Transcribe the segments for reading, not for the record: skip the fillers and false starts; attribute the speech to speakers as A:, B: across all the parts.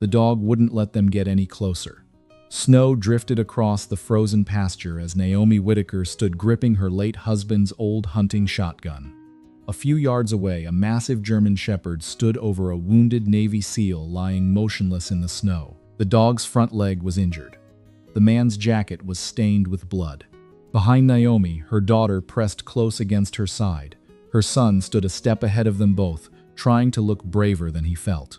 A: The dog wouldn't let them get any closer. Snow drifted across the frozen pasture as Naomi Whitaker stood gripping her late husband's old hunting shotgun. A few yards away, a massive German shepherd stood over a wounded Navy SEAL lying motionless in the snow. The dog's front leg was injured. The man's jacket was stained with blood. Behind Naomi, her daughter pressed close against her side. Her son stood a step ahead of them both, trying to look braver than he felt.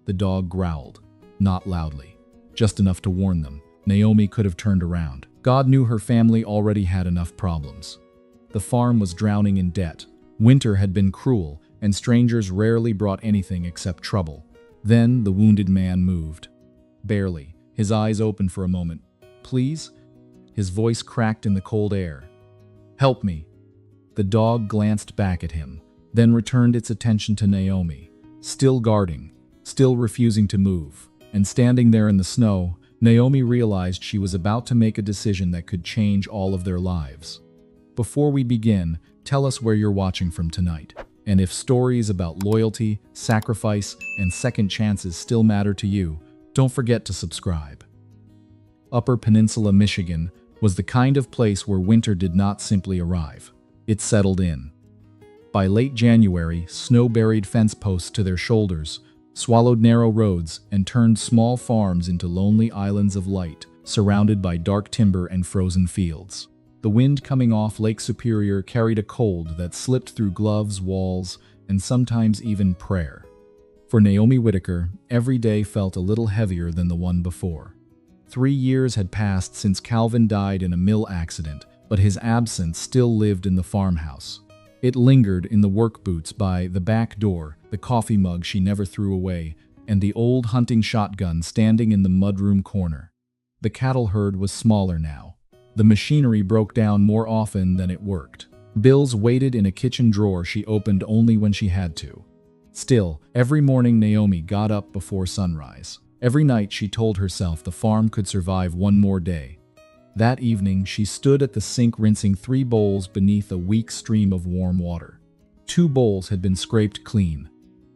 A: The dog growled, not loudly, just enough to warn them. Naomi could have turned around. God knew her family already had enough problems. The farm was drowning in debt. Winter had been cruel, and strangers rarely brought anything except trouble. Then the wounded man moved. Barely. His eyes opened for a moment. "Please?" His voice cracked in the cold air. "Help me." The dog glanced back at him, then returned its attention to Naomi, still guarding, still refusing to move. And standing there in the snow, Naomi realized she was about to make a decision that could change all of their lives. Before we begin, tell us where you're watching from tonight. And if stories about loyalty, sacrifice, and second chances still matter to you, don't forget to subscribe. Upper Peninsula, Michigan, was the kind of place where winter did not simply arrive. It settled in. By late January, snow buried fence posts to their shoulders, swallowed narrow roads, and turned small farms into lonely islands of light, surrounded by dark timber and frozen fields. The wind coming off Lake Superior carried a cold that slipped through gloves, walls, and sometimes even prayer. For Naomi Whitaker, every day felt a little heavier than the one before. 3 years had passed since Calvin died in a mill accident, but his absence still lived in the farmhouse. It lingered in the work boots by the back door, the coffee mug she never threw away, and the old hunting shotgun standing in the mudroom corner. The cattle herd was smaller now. The machinery broke down more often than it worked. Bills waited in a kitchen drawer she opened only when she had to. Still, every morning Naomi got up before sunrise. Every night she told herself the farm could survive one more day. That evening, she stood at the sink rinsing 3 bowls beneath a weak stream of warm water. 2 bowls had been scraped clean.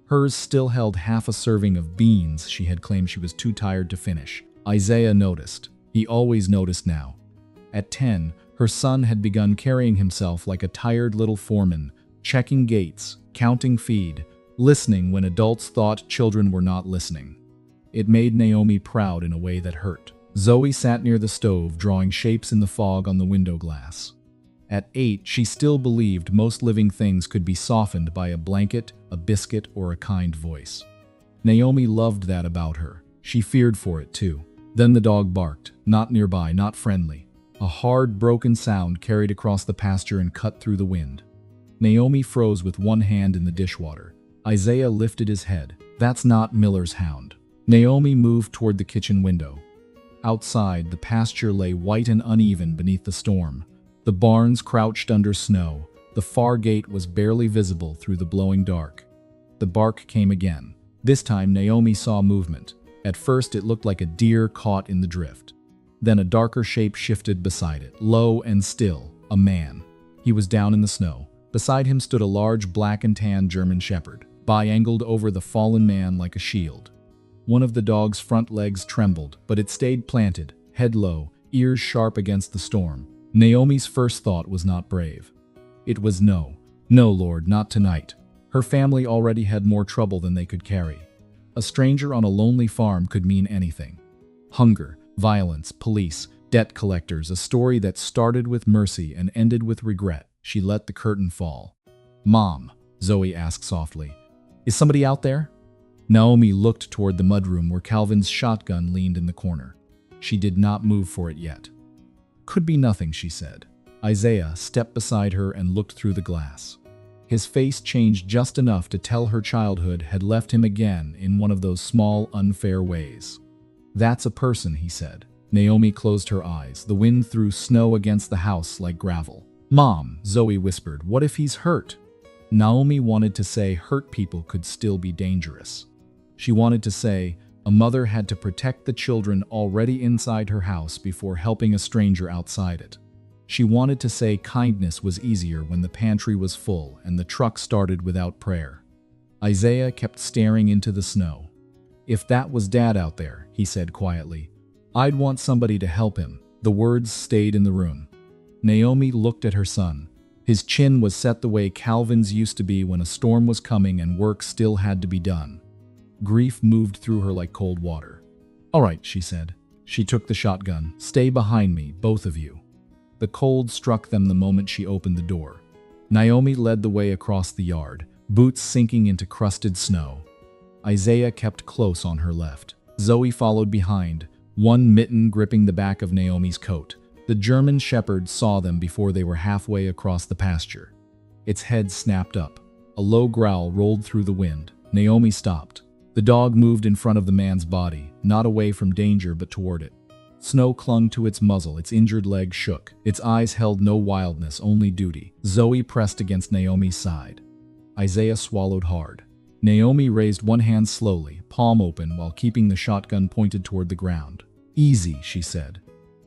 A: Hers still held half a serving of beans she had claimed she was too tired to finish. Isaiah noticed. He always noticed now. At 10, her son had begun carrying himself like a tired little foreman, checking gates, counting feed, listening when adults thought children were not listening. It made Naomi proud in a way that hurt. Zoe sat near the stove, drawing shapes in the fog on the window glass. At 8, she still believed most living things could be softened by a blanket, a biscuit, or a kind voice. Naomi loved that about her. She feared for it too. Then the dog barked, not nearby, not friendly. A hard, broken sound carried across the pasture and cut through the wind. Naomi froze with one hand in the dishwater. Isaiah lifted his head. "That's not Miller's hound." Naomi moved toward the kitchen window. Outside, the pasture lay white and uneven beneath the storm. The barns crouched under snow. The far gate was barely visible through the blowing dark. The bark came again. This time, Naomi saw movement. At first, it looked like a deer caught in the drift. Then a darker shape shifted beside it, low and still, a man. He was down in the snow. Beside him stood a large black and tan German shepherd, bi-angled over the fallen man like a shield. One of the dog's front legs trembled, but it stayed planted, head low, ears sharp against the storm. Naomi's first thought was not brave. It was no. No, Lord, not tonight. Her family already had more trouble than they could carry. A stranger on a lonely farm could mean anything. Hunger, violence, police, debt collectors, a story that started with mercy and ended with regret. She let the curtain fall. "Mom," Zoe asked softly, "is somebody out there?" Naomi looked toward the mudroom where Calvin's shotgun leaned in the corner. She did not move for it yet. "Could be nothing," she said. Isaiah stepped beside her and looked through the glass. His face changed just enough to tell her childhood had left him again in one of those small, unfair ways. "That's a person," he said. Naomi closed her eyes. The wind threw snow against the house like gravel. "Mom," Zoe whispered, "what if he's hurt?" Naomi wanted to say hurt people could still be dangerous. She wanted to say a mother had to protect the children already inside her house before helping a stranger outside it. She wanted to say kindness was easier when the pantry was full and the truck started without prayer. Isaiah kept staring into the snow. "If that was Dad out there," he said quietly, "I'd want somebody to help him." The words stayed in the room. Naomi looked at her son. His chin was set the way Calvin's used to be when a storm was coming and work still had to be done. Grief moved through her like cold water. "All right," she said. She took the shotgun. "Stay behind me, both of you." The cold struck them the moment she opened the door. Naomi led the way across the yard, boots sinking into crusted snow. Isaiah kept close on her left. Zoe followed behind, one mitten gripping the back of Naomi's coat. The German shepherd saw them before they were halfway across the pasture. Its head snapped up. A low growl rolled through the wind. Naomi stopped. The dog moved in front of the man's body, not away from danger but toward it. Snow clung to its muzzle, its injured leg shook. Its eyes held no wildness, only duty. Zoe pressed against Naomi's side. Isaiah swallowed hard. Naomi raised one hand slowly, palm open, while keeping the shotgun pointed toward the ground. "Easy," she said.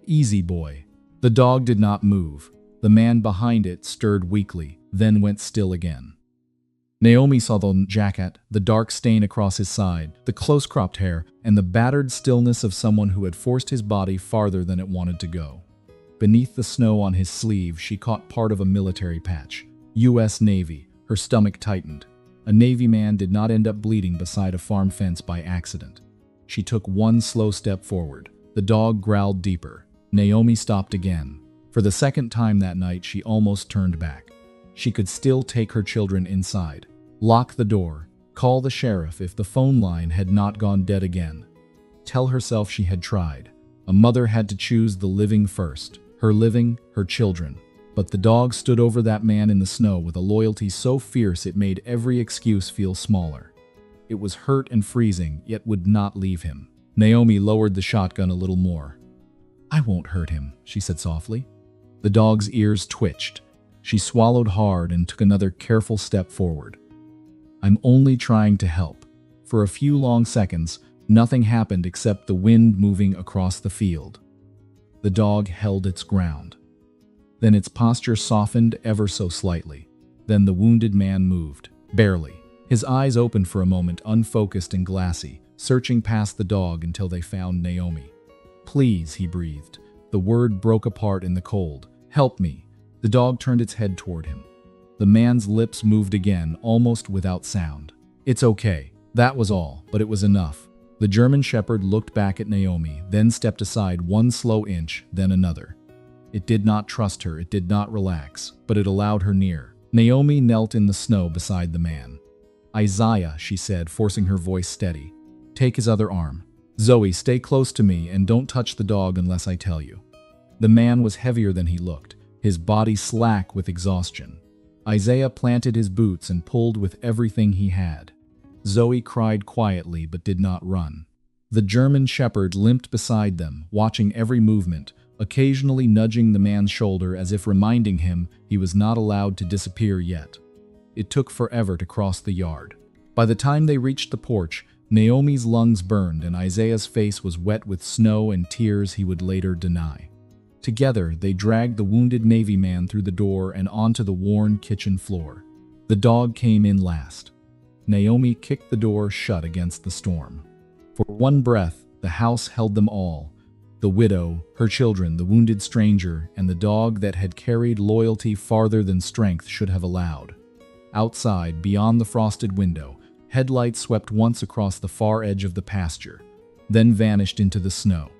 A: "Easy, boy." The dog did not move. The man behind it stirred weakly, then went still again. Naomi saw the jacket, the dark stain across his side, the close-cropped hair, and the battered stillness of someone who had forced his body farther than it wanted to go. Beneath the snow on his sleeve, she caught part of a military patch. U.S. Navy. Her stomach tightened. A Navy man did not end up bleeding beside a farm fence by accident. She took one slow step forward. The dog growled deeper. Naomi stopped again. For the second time that night, she almost turned back. She could still take her children inside. Lock the door. Call the sheriff if the phone line had not gone dead again. Tell herself she had tried. A mother had to choose the living first. Her living, her children. But the dog stood over that man in the snow with a loyalty so fierce it made every excuse feel smaller. It was hurt and freezing, yet would not leave him. Naomi lowered the shotgun a little more. "I won't hurt him," she said softly. The dog's ears twitched. She swallowed hard and took another careful step forward. "I'm only trying to help." For a few long seconds, nothing happened except the wind moving across the field. The dog held its ground. Then its posture softened ever so slightly. Then the wounded man moved, barely. His eyes opened for a moment, unfocused and glassy, searching past the dog until they found Naomi. "Please," he breathed. The word broke apart in the cold. "Help me." The dog turned its head toward him. The man's lips moved again, almost without sound. "It's okay." That was all, but it was enough. The German shepherd looked back at Naomi, then stepped aside one slow inch, then another. It did not trust her, it did not relax, but it allowed her near. Naomi knelt in the snow beside the man. "Isaiah," she said, forcing her voice steady. "Take his other arm. Zoe, stay close to me and don't touch the dog unless I tell you." The man was heavier than he looked, his body slack with exhaustion. Isaiah planted his boots and pulled with everything he had. Zoe cried quietly but did not run. The German shepherd limped beside them, watching every movement, occasionally nudging the man's shoulder as if reminding him he was not allowed to disappear yet. It took forever to cross the yard. By the time they reached the porch, Naomi's lungs burned and Isaiah's face was wet with snow and tears he would later deny. Together, they dragged the wounded Navy man through the door and onto the worn kitchen floor. The dog came in last. Naomi kicked the door shut against the storm. For one breath, the house held them all. The widow, her children, the wounded stranger, and the dog that had carried loyalty farther than strength should have allowed. Outside, beyond the frosted window, headlights swept once across the far edge of the pasture, then vanished into the snow.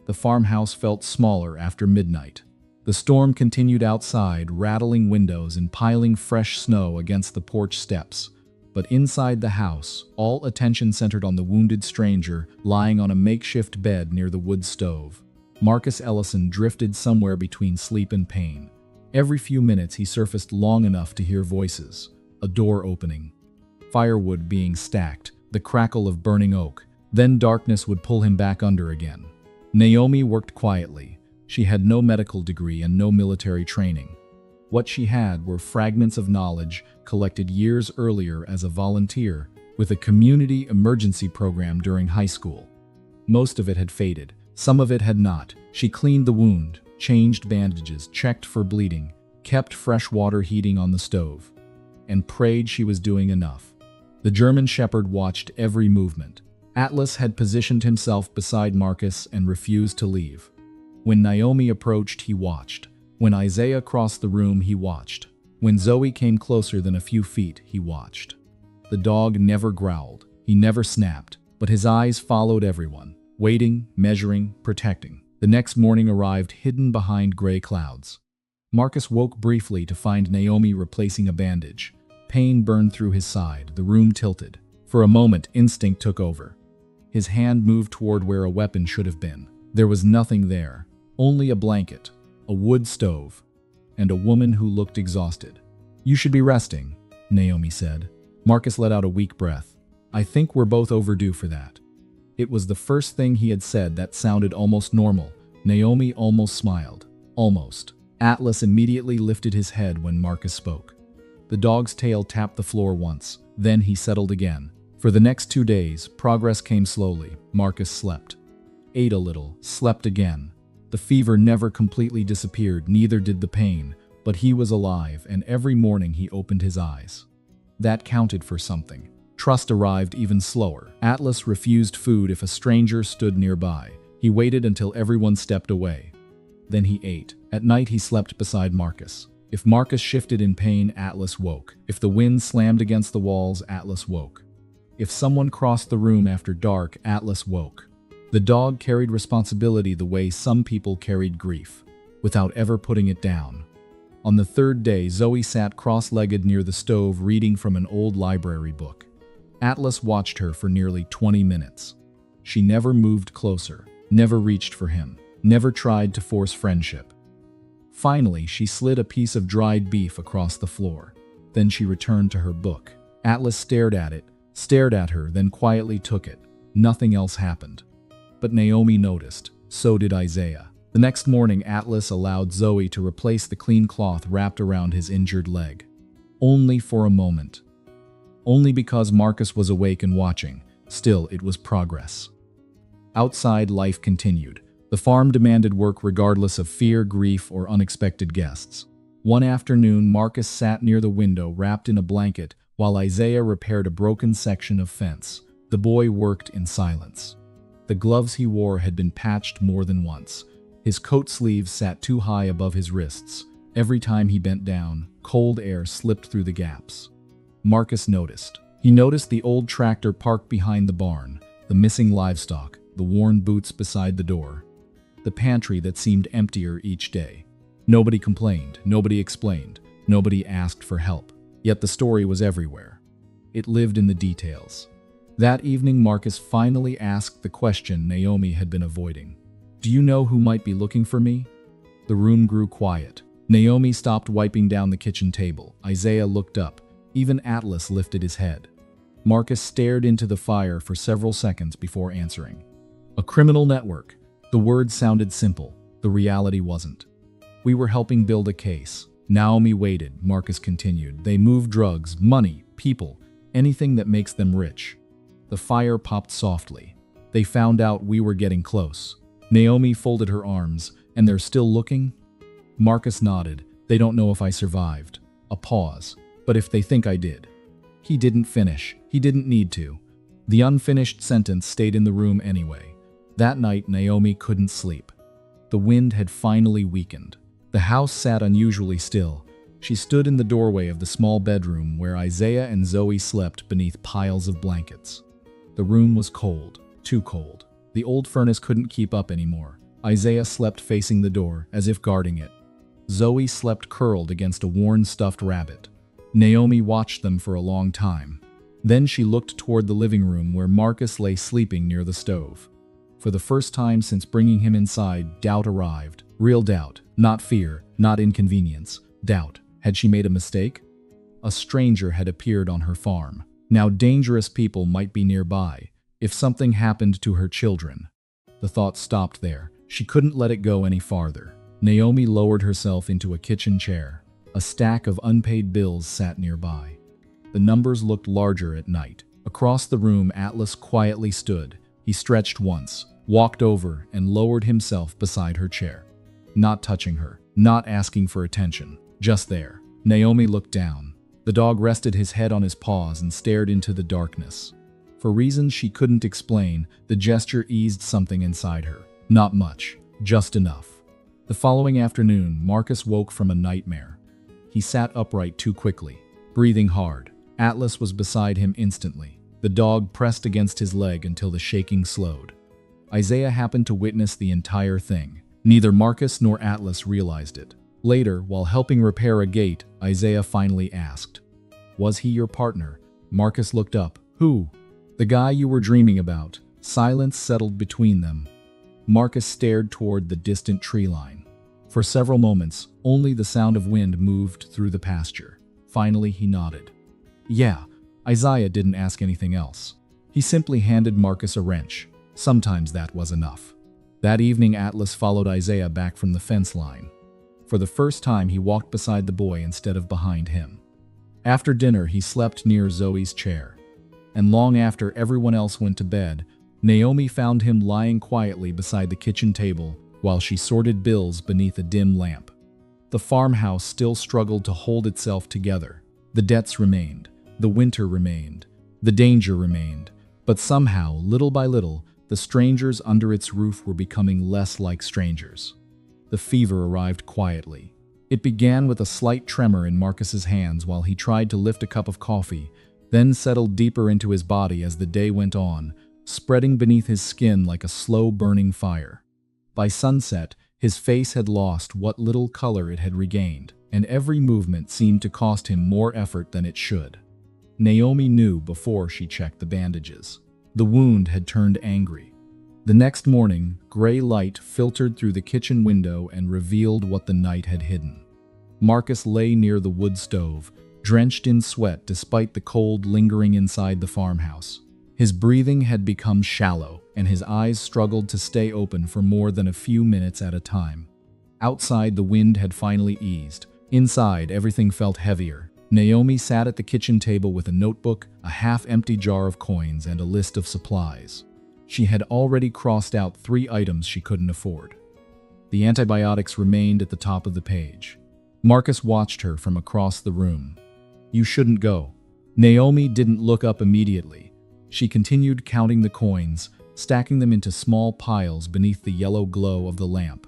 A: The farmhouse felt smaller after midnight. The storm continued outside, rattling windows and piling fresh snow against the porch steps. But inside the house, all attention centered on the wounded stranger lying on a makeshift bed near the wood stove. Marcus Ellison drifted somewhere between sleep and pain. Every few minutes he surfaced long enough to hear voices, a door opening, firewood being stacked, the crackle of burning oak. Then darkness would pull him back under again. Naomi worked quietly. She had no medical degree and no military training. What she had were fragments of knowledge collected years earlier as a volunteer with a community emergency program during high school. Most of it had faded. Some of it had not. She cleaned the wound, changed bandages, checked for bleeding, kept fresh water heating on the stove, and prayed she was doing enough. The German shepherd watched every movement. Atlas had positioned himself beside Marcus and refused to leave. When Naomi approached, he watched. When Isaiah crossed the room, he watched. When Zoe came closer than a few feet, he watched. The dog never growled, he never snapped, but his eyes followed everyone, waiting, measuring, protecting. The next morning arrived hidden behind gray clouds. Marcus woke briefly to find Naomi replacing a bandage. Pain burned through his side, the room tilted. For a moment, instinct took over. His hand moved toward where a weapon should have been. There was nothing there, only a blanket, a wood stove, and a woman who looked exhausted. "You should be resting," Naomi said. Marcus let out a weak breath. "I think we're both overdue for that." It was the first thing he had said that sounded almost normal. Naomi almost smiled. Almost. Atlas immediately lifted his head when Marcus spoke. The dog's tail tapped the floor once, then he settled again. For the next 2 days, progress came slowly. Marcus slept. Ate a little, slept again. The fever never completely disappeared, neither did the pain, but he was alive, and every morning he opened his eyes. That counted for something. Trust arrived even slower. Atlas refused food if a stranger stood nearby. He waited until everyone stepped away. Then he ate. At night he slept beside Marcus. If Marcus shifted in pain, Atlas woke. If the wind slammed against the walls, Atlas woke. If someone crossed the room after dark, Atlas woke. The dog carried responsibility the way some people carried grief, without ever putting it down. On the third day, Zoe sat cross-legged near the stove reading from an old library book. Atlas watched her for nearly 20 minutes. She never moved closer, never reached for him, never tried to force friendship. Finally, she slid a piece of dried beef across the floor. Then she returned to her book. Atlas stared at it, stared at her, then quietly took it. Nothing else happened. But Naomi noticed. So did Isaiah. The next morning, Atlas allowed Zoe to replace the clean cloth wrapped around his injured leg. Only for a moment. Only because Marcus was awake and watching. Still, it was progress. Outside, life continued. The farm demanded work regardless of fear, grief, or unexpected guests. One afternoon, Marcus sat near the window wrapped in a blanket while Isaiah repaired a broken section of fence. The boy worked in silence. The gloves he wore had been patched more than once. His coat sleeves sat too high above his wrists. Every time he bent down, cold air slipped through the gaps. Marcus noticed. He noticed the old tractor parked behind the barn, the missing livestock, the worn boots beside the door, the pantry that seemed emptier each day. Nobody complained, nobody explained, nobody asked for help. Yet the story was everywhere. It lived in the details. That evening, Marcus finally asked the question Naomi had been avoiding. "Do you know who might be looking for me?" The room grew quiet. Naomi stopped wiping down the kitchen table. Isaiah looked up. Even Atlas lifted his head. Marcus stared into the fire for several seconds before answering. "A criminal network." The words sounded simple. The reality wasn't. "We were helping build a case." Naomi waited. Marcus continued. "They move drugs, money, people, anything that makes them rich." The fire popped softly. "They found out we were getting close." Naomi folded her arms. "And they're still looking?" Marcus nodded. "They don't know if I survived." A pause. "But if they think I did." He didn't finish. He didn't need to. The unfinished sentence stayed in the room anyway. That night, Naomi couldn't sleep. The wind had finally weakened. The house sat unusually still. She stood in the doorway of the small bedroom where Isaiah and Zoe slept beneath piles of blankets. The room was cold, too cold. The old furnace couldn't keep up anymore. Isaiah slept facing the door, as if guarding it. Zoe slept curled against a worn stuffed rabbit. Naomi watched them for a long time. Then she looked toward the living room where Marcus lay sleeping near the stove. For the first time since bringing him inside, doubt arrived. Real doubt. Not fear, not inconvenience. Doubt. Had she made a mistake? A stranger had appeared on her farm. Now dangerous people might be nearby. If something happened to her children. The thought stopped there. She couldn't let it go any farther. Naomi lowered herself into a kitchen chair. A stack of unpaid bills sat nearby. The numbers looked larger at night. Across the room, Atlas quietly stood. He stretched once, walked over, and lowered himself beside her chair. Not touching her, not asking for attention, just there. Naomi looked down. The dog rested his head on his paws and stared into the darkness. For reasons she couldn't explain, the gesture eased something inside her. Not much, just enough. The following afternoon, Marcus woke from a nightmare. He sat upright too quickly, breathing hard. Atlas was beside him instantly. The dog pressed against his leg until the shaking slowed. Isaiah happened to witness the entire thing. Neither Marcus nor Atlas realized it. Later, while helping repair a gate, Isaiah finally asked, "Was he your partner?" Marcus looked up. "Who?" "The guy you were dreaming about." Silence settled between them. Marcus stared toward the distant tree line. For several moments, only the sound of wind moved through the pasture. Finally, he nodded. "Yeah." Isaiah didn't ask anything else. He simply handed Marcus a wrench. Sometimes that was enough. That evening, Atlas followed Isaiah back from the fence line. For the first time, he walked beside the boy instead of behind him. After dinner, he slept near Zoe's chair. And long after everyone else went to bed, Naomi found him lying quietly beside the kitchen table while she sorted bills beneath a dim lamp. The farmhouse still struggled to hold itself together. The debts remained. The winter remained. The danger remained. But somehow, little by little, the strangers under its roof were becoming less like strangers. The fever arrived quietly. It began with a slight tremor in Marcus's hands while he tried to lift a cup of coffee, then settled deeper into his body as the day went on, spreading beneath his skin like a slow-burning fire. By sunset, his face had lost what little color it had regained, and every movement seemed to cost him more effort than it should. Naomi knew before she checked the bandages. The wound had turned angry. The next morning, gray light filtered through the kitchen window and revealed what the night had hidden. Marcus lay near the wood stove, drenched in sweat despite the cold lingering inside the farmhouse. His breathing had become shallow, and his eyes struggled to stay open for more than a few minutes at a time. Outside, the wind had finally eased. Inside, everything felt heavier. Naomi sat at the kitchen table with a notebook, a half-empty jar of coins, and a list of supplies. She had already crossed out 3 items she couldn't afford. The antibiotics remained at the top of the page. Marcus watched her from across the room. "You shouldn't go." Naomi didn't look up immediately. She continued counting the coins, stacking them into small piles beneath the yellow glow of the lamp.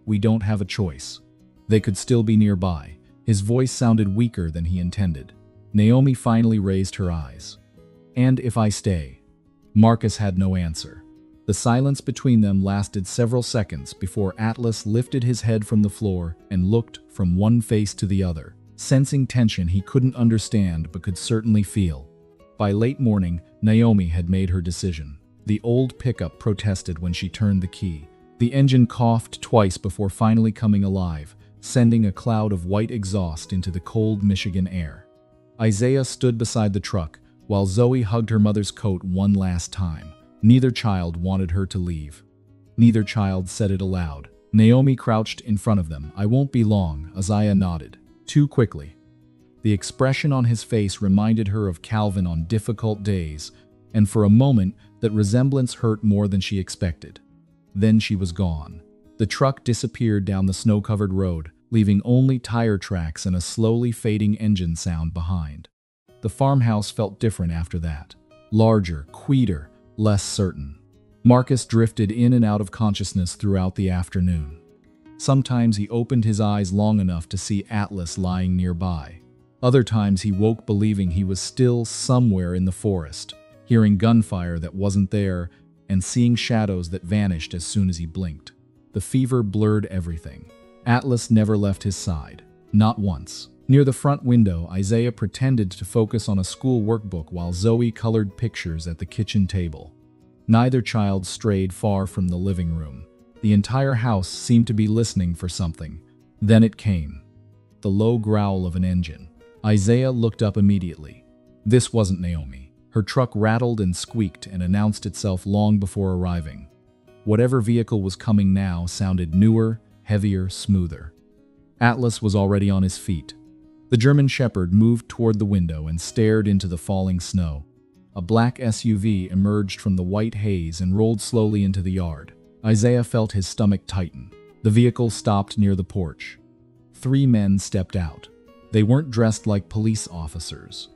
A: "We don't have a choice. They could still be nearby." His voice sounded weaker than he intended. Naomi finally raised her eyes. "And if I stay?" Marcus had no answer. The silence between them lasted several seconds before Atlas lifted his head from the floor and looked from one face to the other, sensing tension he couldn't understand but could certainly feel. By late morning, Naomi had made her decision. The old pickup protested when she turned the key. The engine coughed twice before finally coming alive, sending a cloud of white exhaust into the cold Michigan air. Isaiah stood beside the truck, while Zoe hugged her mother's coat one last time. Neither child wanted her to leave. Neither child said it aloud. Naomi crouched in front of them. "I won't be long," Isaiah nodded. "Too quickly." The expression on his face reminded her of Calvin on difficult days, and for a moment that resemblance hurt more than she expected. Then she was gone. The truck disappeared down the snow-covered road, leaving only tire tracks and a slowly fading engine sound behind. The farmhouse felt different after that. Larger, quieter, less certain. Marcus drifted in and out of consciousness throughout the afternoon. Sometimes he opened his eyes long enough to see Atlas lying nearby. Other times he woke believing he was still somewhere in the forest, hearing gunfire that wasn't there and seeing shadows that vanished as soon as he blinked. The fever blurred everything. Atlas never left his side. Not once. Near the front window, Isaiah pretended to focus on a school workbook while Zoe colored pictures at the kitchen table. Neither child strayed far from the living room. The entire house seemed to be listening for something. Then it came. The low growl of an engine. Isaiah looked up immediately. This wasn't Naomi. Her truck rattled and squeaked and announced itself long before arriving. Whatever vehicle was coming now sounded newer, heavier, smoother. Atlas was already on his feet. The German Shepherd moved toward the window and stared into the falling snow. A black SUV emerged from the white haze and rolled slowly into the yard. Isaiah felt his stomach tighten. The vehicle stopped near the porch. 3 men stepped out. They weren't dressed like police officers.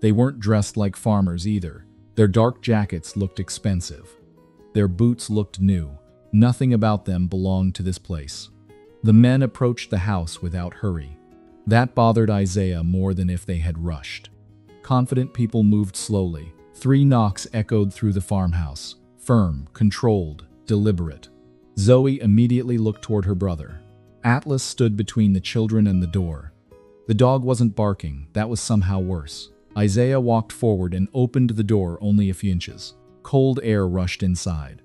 A: They weren't dressed like farmers either. Their dark jackets looked expensive. Their boots looked new. Nothing about them belonged to this place. The men approached the house without hurry. That bothered Isaiah more than if they had rushed. Confident people moved slowly. 3 knocks echoed through the farmhouse. Firm, controlled, deliberate. Zoe immediately looked toward her brother. Atlas stood between the children and the door. The dog wasn't barking. That was somehow worse. Isaiah walked forward and opened the door only a few inches. Cold air rushed inside.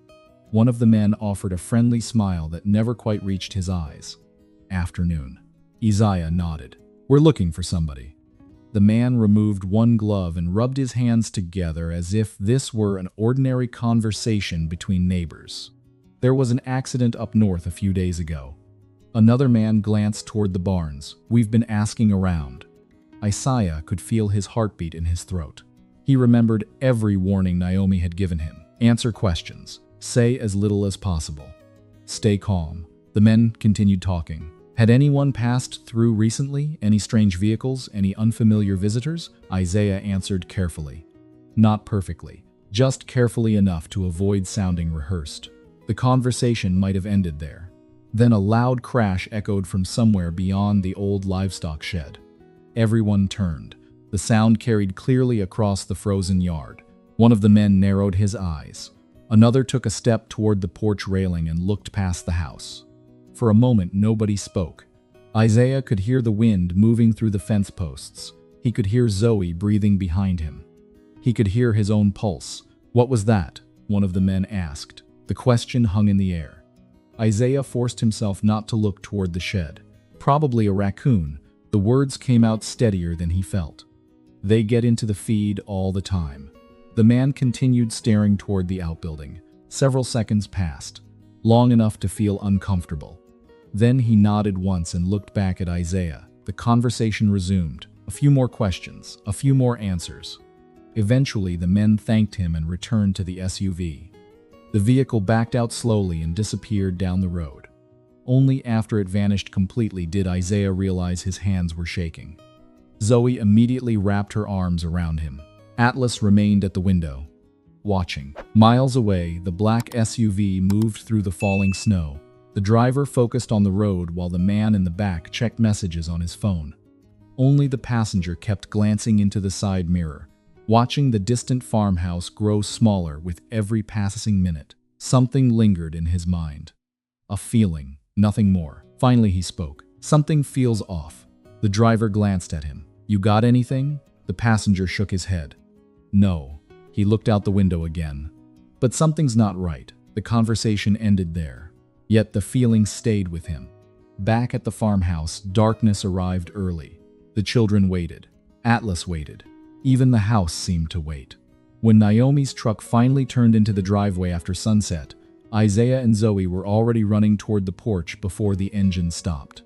A: One of the men offered a friendly smile that never quite reached his eyes. Afternoon. Isaiah nodded. We're looking for somebody. The man removed one glove and rubbed his hands together as if this were an ordinary conversation between neighbors. There was an accident up north a few days ago. Another man glanced toward the barns. We've been asking around. Isaiah could feel his heartbeat in his throat. He remembered every warning Naomi had given him. Answer questions. Say as little as possible. Stay calm. The men continued talking. Had anyone passed through recently? Any strange vehicles? Any unfamiliar visitors? Isaiah answered carefully. Not perfectly, just carefully enough to avoid sounding rehearsed. The conversation might have ended there. Then a loud crash echoed from somewhere beyond the old livestock shed. Everyone turned. The sound carried clearly across the frozen yard. One of the men narrowed his eyes. Another took a step toward the porch railing and looked past the house. For a moment, nobody spoke. Isaiah could hear the wind moving through the fence posts. He could hear Zoe breathing behind him. He could hear his own pulse. What was that? One of the men asked. The question hung in the air. Isaiah forced himself not to look toward the shed. Probably a raccoon. The words came out steadier than he felt. They get into the feed all the time. The man continued staring toward the outbuilding. Several seconds passed, long enough to feel uncomfortable. Then he nodded once and looked back at Isaiah. The conversation resumed. A few more questions, a few more answers. Eventually, the men thanked him and returned to the SUV. The vehicle backed out slowly and disappeared down the road. Only after it vanished completely did Isaiah realize his hands were shaking. Zoe immediately wrapped her arms around him. Atlas remained at the window, watching. Miles away, the black SUV moved through the falling snow. The driver focused on the road while the man in the back checked messages on his phone. Only the passenger kept glancing into the side mirror, watching the distant farmhouse grow smaller with every passing minute. Something lingered in his mind. A feeling, nothing more. Finally he spoke. Something feels off. The driver glanced at him. You got anything? The passenger shook his head. No. He looked out the window again. But something's not right. The conversation ended there. Yet the feeling stayed with him. Back at the farmhouse, darkness arrived early. The children waited. Atlas waited. Even the house seemed to wait. When Naomi's truck finally turned into the driveway after sunset, Isaiah and Zoe were already running toward the porch before the engine stopped.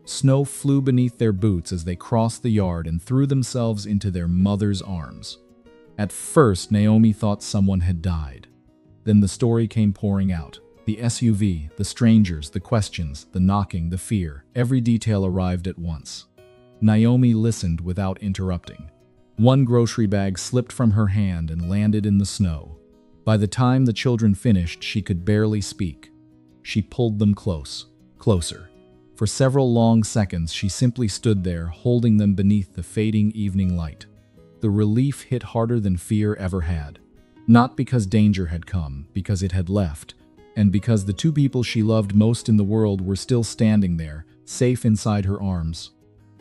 A: Snow flew beneath their boots as they crossed the yard and threw themselves into their mother's arms. At first, Naomi thought someone had died. Then the story came pouring out. The SUV, the strangers, the questions, the knocking, the fear, every detail arrived at once. Naomi listened without interrupting. One grocery bag slipped from her hand and landed in the snow. By the time the children finished, she could barely speak. She pulled them closer. For several long seconds, she simply stood there, holding them beneath the fading evening light. The relief hit harder than fear ever had. Not because danger had come, because it had left, and because the two people she loved most in the world were still standing there, safe inside her arms.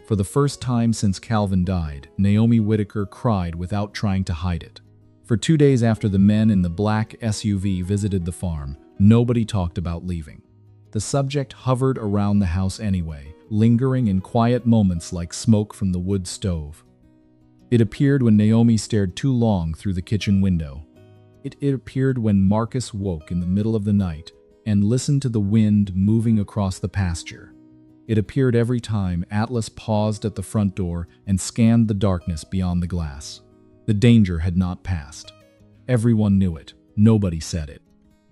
A: For the first time since Calvin died, Naomi Whitaker cried without trying to hide it. For 2 days after the men in the black SUV visited the farm, nobody talked about leaving. The subject hovered around the house anyway, lingering in quiet moments like smoke from the wood stove. It appeared when Naomi stared too long through the kitchen window. It appeared when Marcus woke in the middle of the night and listened to the wind moving across the pasture. It appeared every time Atlas paused at the front door and scanned the darkness beyond the glass. The danger had not passed. Everyone knew it. Nobody said it.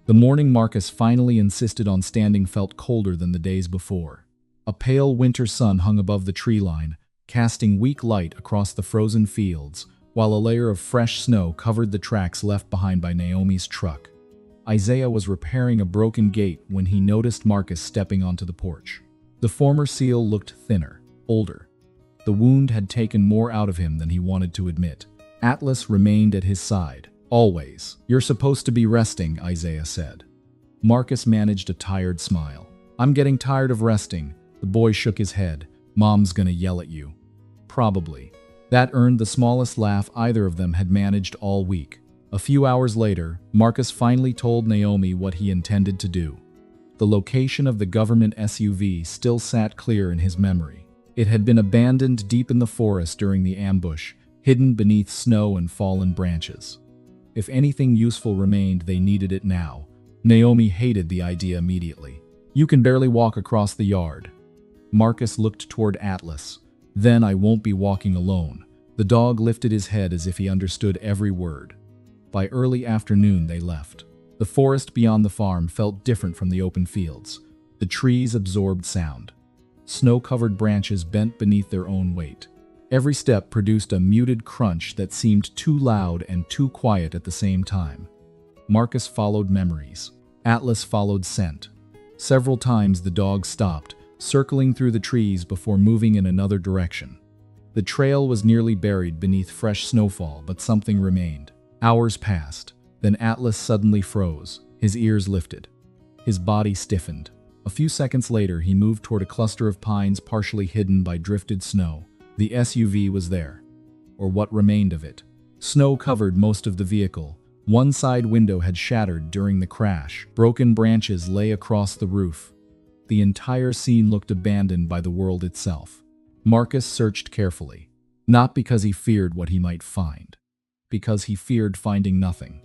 A: The morning Marcus finally insisted on standing felt colder than the days before. A pale winter sun hung above the tree line, casting weak light across the frozen fields, while a layer of fresh snow covered the tracks left behind by Naomi's truck. Isaiah was repairing a broken gate when he noticed Marcus stepping onto the porch. The former SEAL looked thinner, older. The wound had taken more out of him than he wanted to admit. Atlas remained at his side. "Always. You're supposed to be resting," Isaiah said. Marcus managed a tired smile. "I'm getting tired of resting." The boy shook his head. "Mom's gonna yell at you." Probably. That earned the smallest laugh either of them had managed all week. A few hours later, Marcus finally told Naomi what he intended to do. The location of the government SUV still sat clear in his memory. It had been abandoned deep in the forest during the ambush, hidden beneath snow and fallen branches. If anything useful remained, they needed it now. Naomi hated the idea immediately. "You can barely walk across the yard." Marcus looked toward Atlas. "Then I won't be walking alone." The dog lifted his head as if he understood every word. By early afternoon, they left. The forest beyond the farm felt different from the open fields. The trees absorbed sound. Snow-covered branches bent beneath their own weight. Every step produced a muted crunch that seemed too loud and too quiet at the same time. Marcus followed memories. Atlas followed scent. Several times the dog stopped, circling through the trees before moving in another direction. The trail was nearly buried beneath fresh snowfall, but something remained. Hours passed. Then Atlas suddenly froze. His ears lifted. His body stiffened. A few seconds later, he moved toward a cluster of pines partially hidden by drifted snow. The SUV was there, or what remained of it. Snow covered most of the vehicle. One side window had shattered during the crash. Broken branches lay across the roof. The entire scene looked abandoned by the world itself. Marcus searched carefully, not because he feared what he might find, because he feared finding nothing.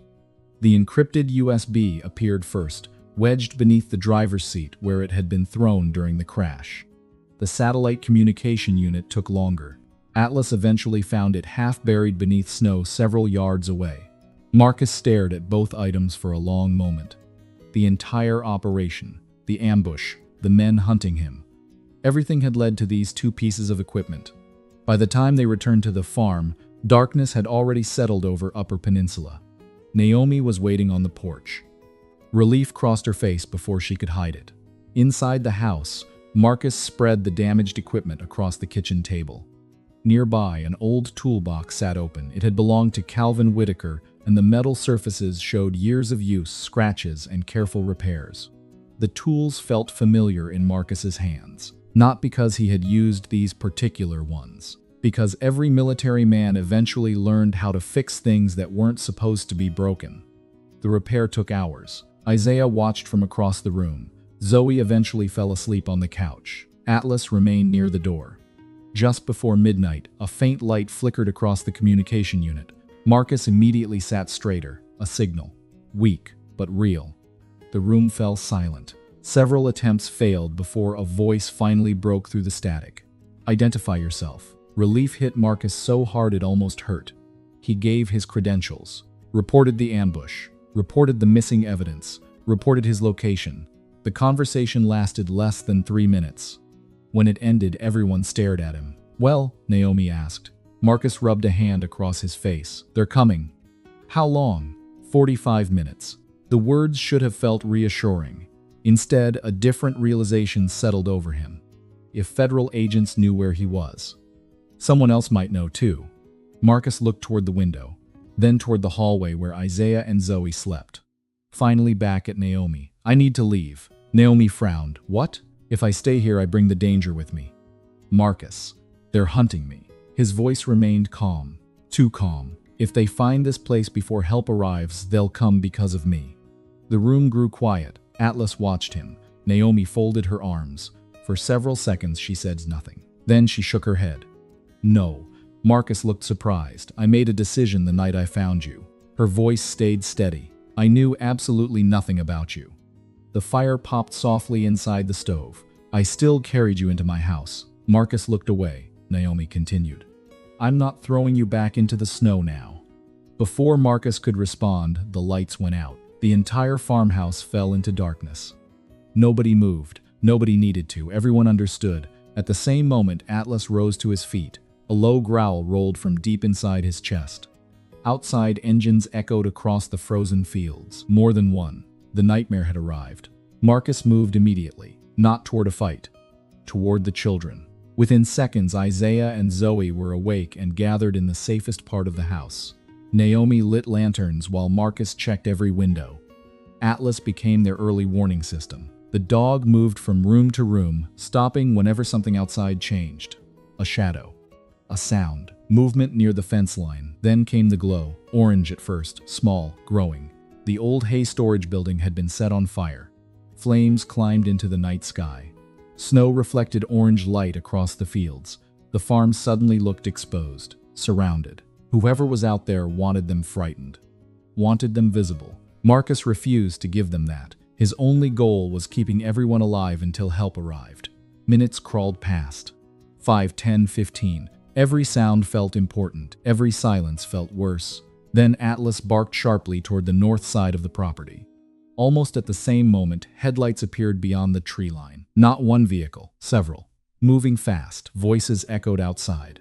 A: The encrypted USB appeared first, wedged beneath the driver's seat where it had been thrown during the crash. The satellite communication unit took longer. Atlas eventually found it half buried beneath snow several yards away. Marcus stared at both items for a long moment. The entire operation, the ambush, the men hunting him, everything had led to these two pieces of equipment. By the time they returned to the farm, darkness had already settled over Upper Peninsula. Naomi was waiting on the porch. Relief crossed her face before she could hide it. Inside the house, Marcus spread the damaged equipment across the kitchen table. Nearby, an old toolbox sat open. It had belonged to Calvin Whitaker, and the metal surfaces showed years of use, scratches, and careful repairs. The tools felt familiar in Marcus's hands, not because he had used these particular ones, because every military man eventually learned how to fix things that weren't supposed to be broken. The repair took hours. Isaiah watched from across the room. Zoe eventually fell asleep on the couch. Atlas remained near the door. Just before midnight, a faint light flickered across the communication unit. Marcus immediately sat straighter, a signal. Weak, but real. The room fell silent. Several attempts failed before a voice finally broke through the static. "Identify yourself." Relief hit Marcus so hard it almost hurt. He gave his credentials, reported the ambush, reported the missing evidence, reported his location. The conversation lasted less than 3 minutes. When it ended, everyone stared at him. "Well?" Naomi asked. Marcus rubbed a hand across his face. "They're coming." "How long?" 45 minutes. The words should have felt reassuring. Instead, a different realization settled over him. If federal agents knew where he was, someone else might know too. Marcus looked toward the window, then toward the hallway where Isaiah and Zoe slept. Finally back at Naomi. "I need to leave." Naomi frowned. "What?" "If I stay here, I bring the danger with me." "Marcus, they're hunting me." His voice remained calm. Too calm. "If they find this place before help arrives, they'll come because of me." The room grew quiet. Atlas watched him. Naomi folded her arms. For several seconds, she said nothing. Then she shook her head. "No." Marcus looked surprised. "I made a decision the night I found you." Her voice stayed steady. "I knew absolutely nothing about you." The fire popped softly inside the stove. "I still carried you into my house." Marcus looked away. Naomi continued. "I'm not throwing you back into the snow now." Before Marcus could respond, the lights went out. The entire farmhouse fell into darkness. Nobody moved. Nobody needed to. Everyone understood. At the same moment, Atlas rose to his feet. A low growl rolled from deep inside his chest. Outside, engines echoed across the frozen fields. More than one. The nightmare had arrived. Marcus moved immediately, not toward a fight, toward the children. Within seconds, Isaiah and Zoe were awake and gathered in the safest part of the house. Naomi lit lanterns while Marcus checked every window. Atlas became their early warning system. The dog moved from room to room, stopping whenever something outside changed. A shadow. A sound. Movement near the fence line. Then came the glow. Orange at first, small, growing. The old hay storage building had been set on fire. Flames climbed into the night sky. Snow reflected orange light across the fields. The farm suddenly looked exposed, surrounded. Whoever was out there wanted them frightened, wanted them visible. Marcus refused to give them that. His only goal was keeping everyone alive until help arrived. Minutes crawled past. 5, 10, 15. Every sound felt important. Every silence felt worse. Then Atlas barked sharply toward the north side of the property. Almost at the same moment, headlights appeared beyond the tree line. Not one vehicle, several. Moving fast, voices echoed outside.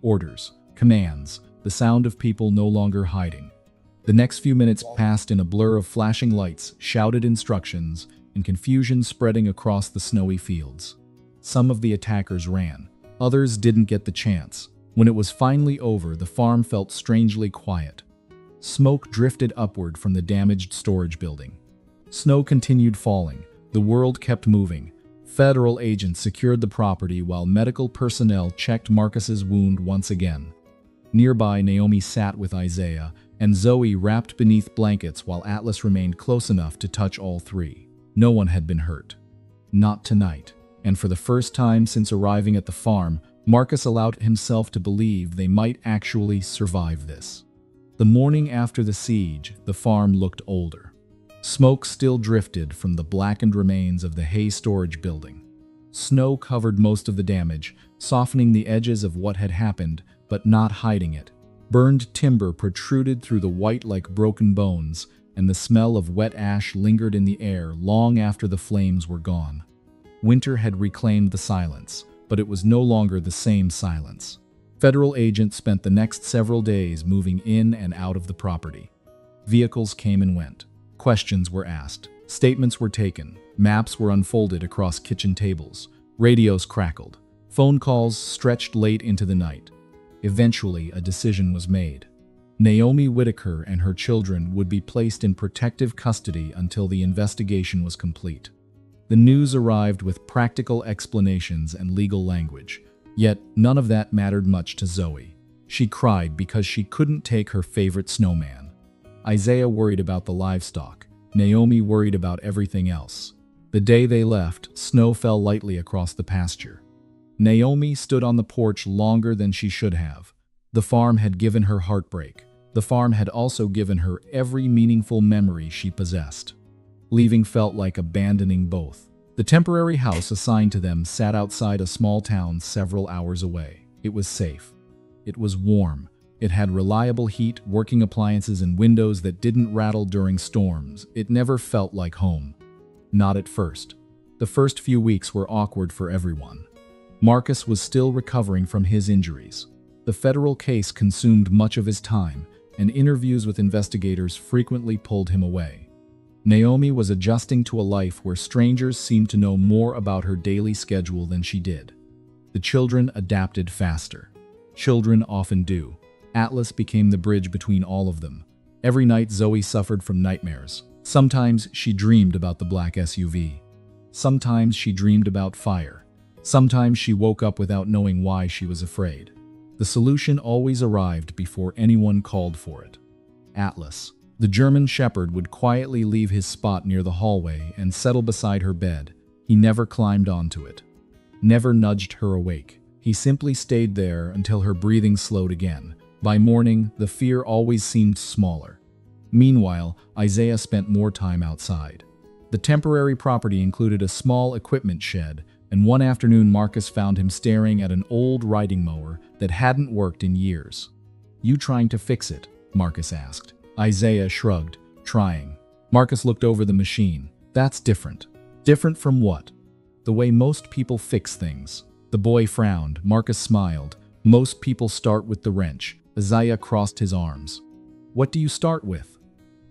A: Orders, commands, the sound of people no longer hiding. The next few minutes passed in a blur of flashing lights, shouted instructions, and confusion spreading across the snowy fields. Some of the attackers ran. Others didn't get the chance. When it was finally over, the farm felt strangely quiet. Smoke drifted upward from the damaged storage building. Snow continued falling. The world kept moving. Federal agents secured the property while medical personnel checked Marcus's wound once again. Nearby, Naomi sat with Isaiah, and Zoe wrapped beneath blankets while Atlas remained close enough to touch all three. No one had been hurt. Not tonight. And for the first time since arriving at the farm, Marcus allowed himself to believe they might actually survive this. The morning after the siege, the farm looked older. Smoke still drifted from the blackened remains of the hay storage building. Snow covered most of the damage, softening the edges of what had happened, but not hiding it. Burned timber protruded through the white like broken bones, and the smell of wet ash lingered in the air long after the flames were gone. Winter had reclaimed the silence, but it was no longer the same silence. Federal agents spent the next several days moving in and out of the property. Vehicles came and went. Questions were asked. Statements were taken. Maps were unfolded across kitchen tables. Radios crackled. Phone calls stretched late into the night. Eventually, a decision was made. Naomi Whitaker and her children would be placed in protective custody until the investigation was complete. The news arrived with practical explanations and legal language. Yet, none of that mattered much to Zoe. She cried because she couldn't take her favorite snowman. Isaiah worried about the livestock. Naomi worried about everything else. The day they left, snow fell lightly across the pasture. Naomi stood on the porch longer than she should have. The farm had given her heartbreak. The farm had also given her every meaningful memory she possessed. Leaving felt like abandoning both. The temporary house assigned to them sat outside a small town several hours away. It was safe. It was warm. It had reliable heat, working appliances, and windows that didn't rattle during storms. It never felt like home. Not at first. The first few weeks were awkward for everyone. Marcus was still recovering from his injuries. The federal case consumed much of his time, and interviews with investigators frequently pulled him away. Naomi was adjusting to a life where strangers seemed to know more about her daily schedule than she did. The children adapted faster. Children often do. Atlas became the bridge between all of them. Every night Zoe suffered from nightmares. Sometimes she dreamed about the black SUV. Sometimes she dreamed about fire. Sometimes she woke up without knowing why she was afraid. The solution always arrived before anyone called for it. Atlas. The German shepherd would quietly leave his spot near the hallway and settle beside her bed. He never climbed onto it. Never nudged her awake. He simply stayed there until her breathing slowed again. By morning, the fear always seemed smaller. Meanwhile, Isaiah spent more time outside. The temporary property included a small equipment shed, and one afternoon Marcus found him staring at an old riding mower that hadn't worked in years. "You trying to fix it?" Marcus asked. Isaiah shrugged, trying. Marcus looked over the machine. "That's different." "Different from what?" "The way most people fix things." The boy frowned. Marcus smiled. Most people start with the wrench. Isaiah crossed his arms. What do you start with?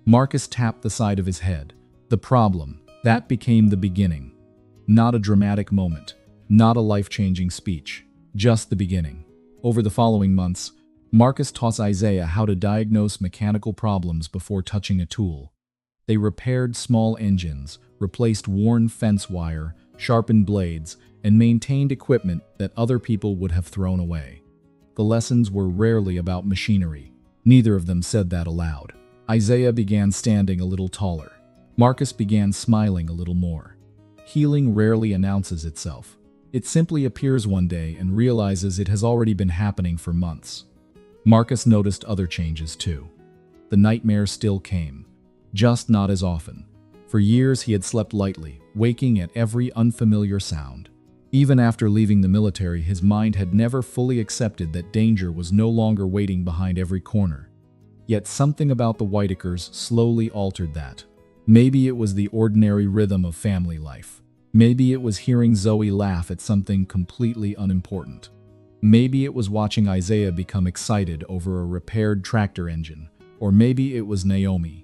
A: Marcus tapped the side of his head. The problem. That became the beginning. Not a dramatic moment. Not a life-changing speech. Just the beginning. Over the following months, Marcus taught Isaiah how to diagnose mechanical problems before touching a tool. They repaired small engines, replaced worn fence wire, sharpened blades, and maintained equipment that other people would have thrown away. The lessons were rarely about machinery. Neither of them said that aloud. Isaiah began standing a little taller. Marcus began smiling a little more. Healing rarely announces itself. It simply appears one day and realizes it has already been happening for months. Marcus noticed other changes too. The nightmares still came, just not as often. For years he had slept lightly, waking at every unfamiliar sound. Even after leaving the military, his mind had never fully accepted that danger was no longer waiting behind every corner. Yet something about the Whitakers slowly altered that. Maybe it was the ordinary rhythm of family life. Maybe it was hearing Zoe laugh at something completely unimportant. Maybe it was watching Isaiah become excited over a repaired tractor engine. Or maybe it was Naomi.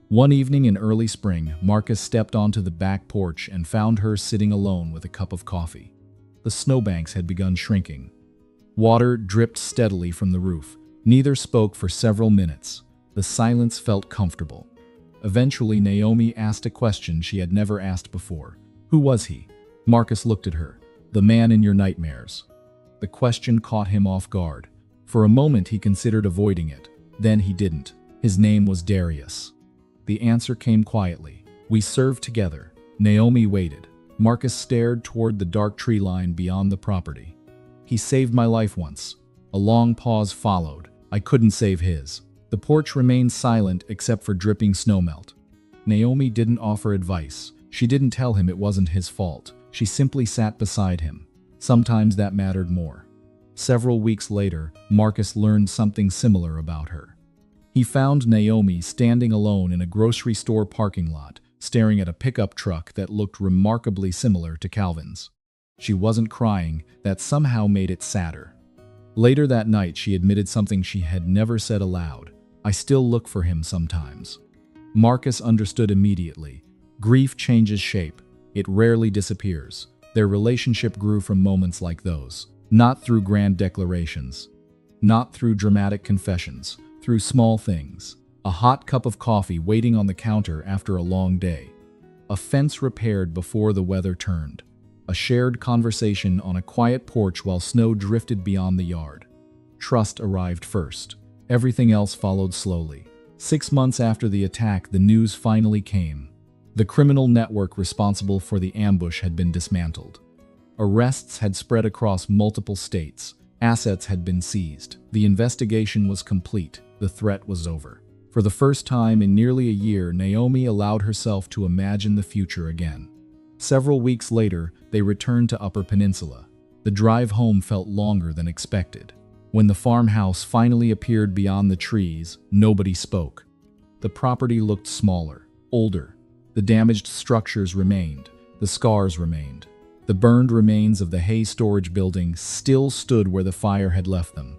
A: One evening in early spring, Marcus stepped onto the back porch and found her sitting alone with a cup of coffee. The snowbanks had begun shrinking. Water dripped steadily from the roof. Neither spoke for several minutes. The silence felt comfortable. Eventually, Naomi asked a question she had never asked before. Who was he? Marcus looked at her. The man in your nightmares. The question caught him off guard. For a moment, he considered avoiding it. Then he didn't. His name was Darius. The answer came quietly. We served together. Naomi waited. Marcus stared toward the dark tree line beyond the property. He saved my life once. A long pause followed. I couldn't save his. The porch remained silent except for dripping snowmelt. Naomi didn't offer advice. She didn't tell him it wasn't his fault. She simply sat beside him. Sometimes that mattered more. Several weeks later, Marcus learned something similar about her. He found Naomi standing alone in a grocery store parking lot, staring at a pickup truck that looked remarkably similar to Calvin's. She wasn't crying. That somehow made it sadder. Later that night, she admitted something she had never said aloud. I still look for him sometimes. Marcus understood immediately. Grief changes shape. It rarely disappears. Their relationship grew from moments like those. Not through grand declarations. Not through dramatic confessions. Through small things. A hot cup of coffee waiting on the counter after a long day. A fence repaired before the weather turned. A shared conversation on a quiet porch while snow drifted beyond the yard. Trust arrived first. Everything else followed slowly. 6 months after the attack, the news finally came. The criminal network responsible for the ambush had been dismantled. Arrests had spread across multiple states. Assets had been seized. The investigation was complete. The threat was over. For the first time in nearly a year, Naomi allowed herself to imagine the future again. Several weeks later, they returned to Upper Peninsula. The drive home felt longer than expected. When the farmhouse finally appeared beyond the trees, nobody spoke. The property looked smaller, older. The damaged structures remained. The scars remained. The burned remains of the hay storage building still stood where the fire had left them.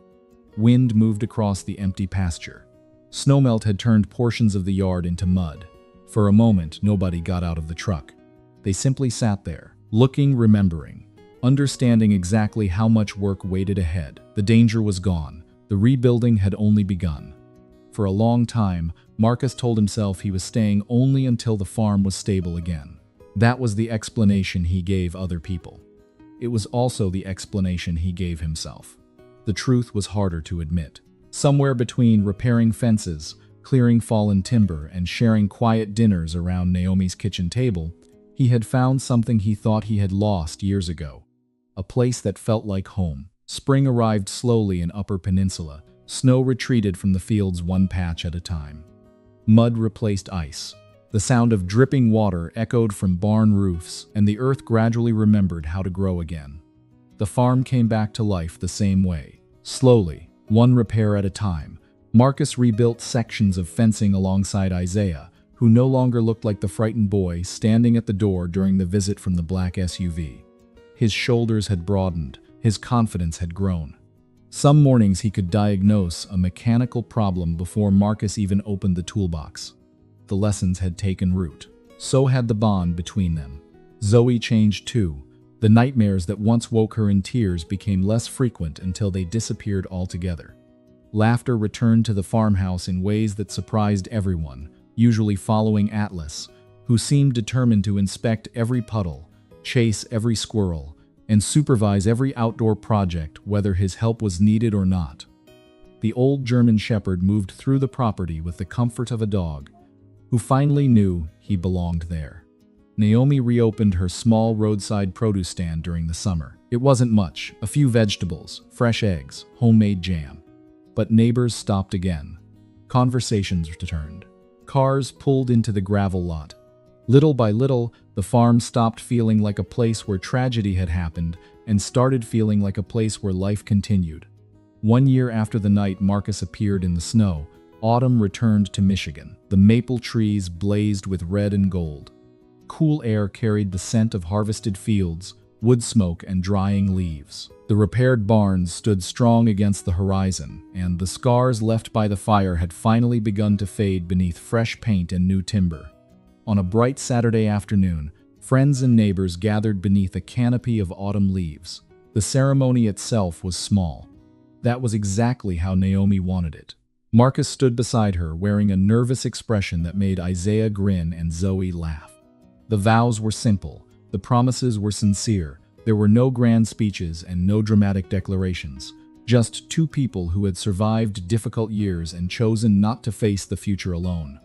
A: Wind moved across the empty pasture. Snowmelt had turned portions of the yard into mud. For a moment, nobody got out of the truck. They simply sat there, looking, remembering, understanding exactly how much work waited ahead. The danger was gone. The rebuilding had only begun. For a long time, Marcus told himself he was staying only until the farm was stable again. That was the explanation he gave other people. It was also the explanation he gave himself. The truth was harder to admit. Somewhere between repairing fences, clearing fallen timber, and sharing quiet dinners around Naomi's kitchen table, he had found something he thought he had lost years ago. A place that felt like home. Spring arrived slowly in Upper Peninsula. Snow retreated from the fields one patch at a time. Mud replaced ice. The sound of dripping water echoed from barn roofs, and the earth gradually remembered how to grow again. The farm came back to life the same way. Slowly, one repair at a time, Marcus rebuilt sections of fencing alongside Isaiah, who no longer looked like the frightened boy standing at the door during the visit from the black SUV. His shoulders had broadened, his confidence had grown. Some mornings he could diagnose a mechanical problem before Marcus even opened the toolbox. The lessons had taken root. So had the bond between them. Zoe changed too. The nightmares that once woke her in tears became less frequent until they disappeared altogether. Laughter returned to the farmhouse in ways that surprised everyone, usually following Atlas, who seemed determined to inspect every puddle, chase every squirrel, and supervise every outdoor project, whether his help was needed or not. The old German shepherd moved through the property with the comfort of a dog, who finally knew he belonged there. Naomi reopened her small roadside produce stand during the summer. It wasn't much, a few vegetables, fresh eggs, homemade jam. But neighbors stopped again. Conversations returned. Cars pulled into the gravel lot. Little by little, the farm stopped feeling like a place where tragedy had happened and started feeling like a place where life continued. 1 year after the night Marcus appeared in the snow, autumn returned to Michigan. The maple trees blazed with red and gold. Cool air carried the scent of harvested fields, wood smoke, and drying leaves. The repaired barns stood strong against the horizon, and the scars left by the fire had finally begun to fade beneath fresh paint and new timber. On a bright Saturday afternoon, friends and neighbors gathered beneath a canopy of autumn leaves. The ceremony itself was small. That was exactly how Naomi wanted it. Marcus stood beside her, wearing a nervous expression that made Isaiah grin and Zoe laugh. The vows were simple. The promises were sincere. There were no grand speeches and no dramatic declarations. Just two people who had survived difficult years and chosen not to face the future alone.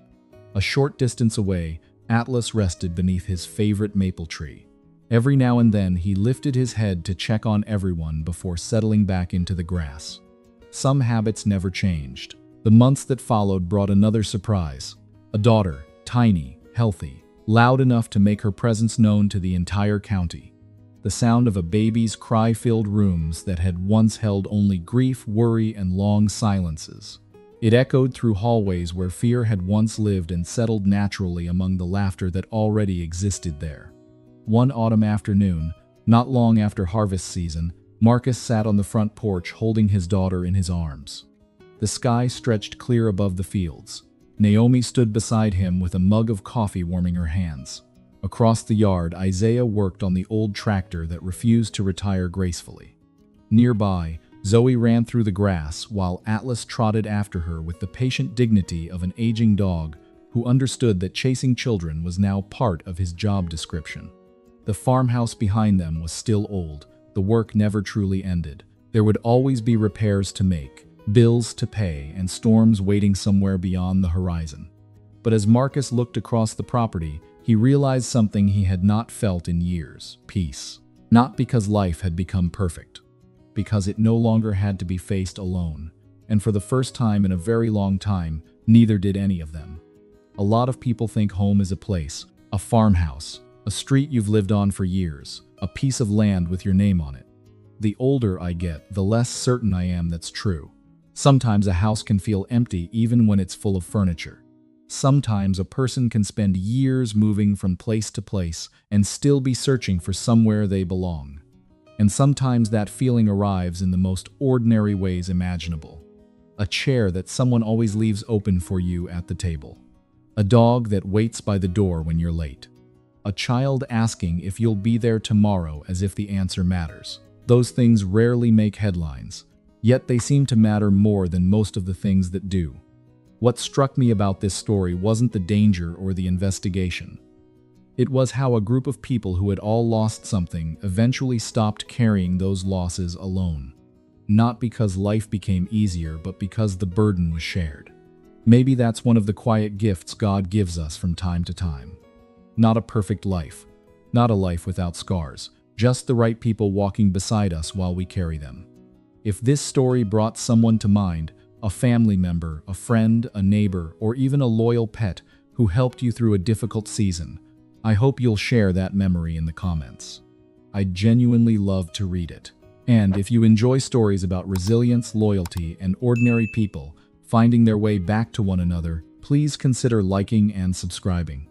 A: A short distance away, Atlas rested beneath his favorite maple tree. Every now and then he lifted his head to check on everyone before settling back into the grass. Some habits never changed. The months that followed brought another surprise. A daughter, tiny, healthy, loud enough to make her presence known to the entire county. The sound of a baby's cry filled rooms that had once held only grief, worry, and long silences. It echoed through hallways where fear had once lived and settled naturally among the laughter that already existed there. One autumn afternoon, not long after harvest season, Marcus sat on the front porch holding his daughter in his arms. The sky stretched clear above the fields. Naomi stood beside him with a mug of coffee warming her hands. Across the yard, Isaiah worked on the old tractor that refused to retire gracefully. Nearby, Zoe ran through the grass while Atlas trotted after her with the patient dignity of an aging dog who understood that chasing children was now part of his job description. The farmhouse behind them was still old. The work never truly ended. There would always be repairs to make, bills to pay, and storms waiting somewhere beyond the horizon. But as Marcus looked across the property, he realized something he had not felt in years: peace. Not because life had become perfect, because it no longer had to be faced alone. And for the first time in a very long time, neither did any of them. A lot of people think home is a place, a farmhouse, a street you've lived on for years, a piece of land with your name on it. The older I get, the less certain I am that's true. Sometimes a house can feel empty even when it's full of furniture. Sometimes a person can spend years moving from place to place and still be searching for somewhere they belong. And sometimes that feeling arrives in the most ordinary ways imaginable. A chair that someone always leaves open for you at the table. A dog that waits by the door when you're late. A child asking if you'll be there tomorrow as if the answer matters. Those things rarely make headlines, yet they seem to matter more than most of the things that do. What struck me about this story wasn't the danger or the investigation. It was how a group of people who had all lost something eventually stopped carrying those losses alone. Not because life became easier, but because the burden was shared. Maybe that's one of the quiet gifts God gives us from time to time. Not a perfect life, not a life without scars, just the right people walking beside us while we carry them. If this story brought someone to mind, a family member, a friend, a neighbor, or even a loyal pet who helped you through a difficult season, I hope you'll share that memory in the comments. I'd genuinely love to read it. And if you enjoy stories about resilience, loyalty, and ordinary people finding their way back to one another, please consider liking and subscribing.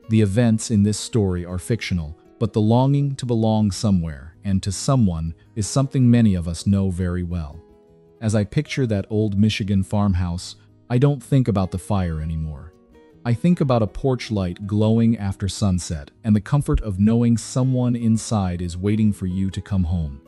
A: The events in this story are fictional, but the longing to belong somewhere and to someone is something many of us know very well. As I picture that old Michigan farmhouse, I don't think about the fire anymore. I think about a porch light glowing after sunset and the comfort of knowing someone inside is waiting for you to come home.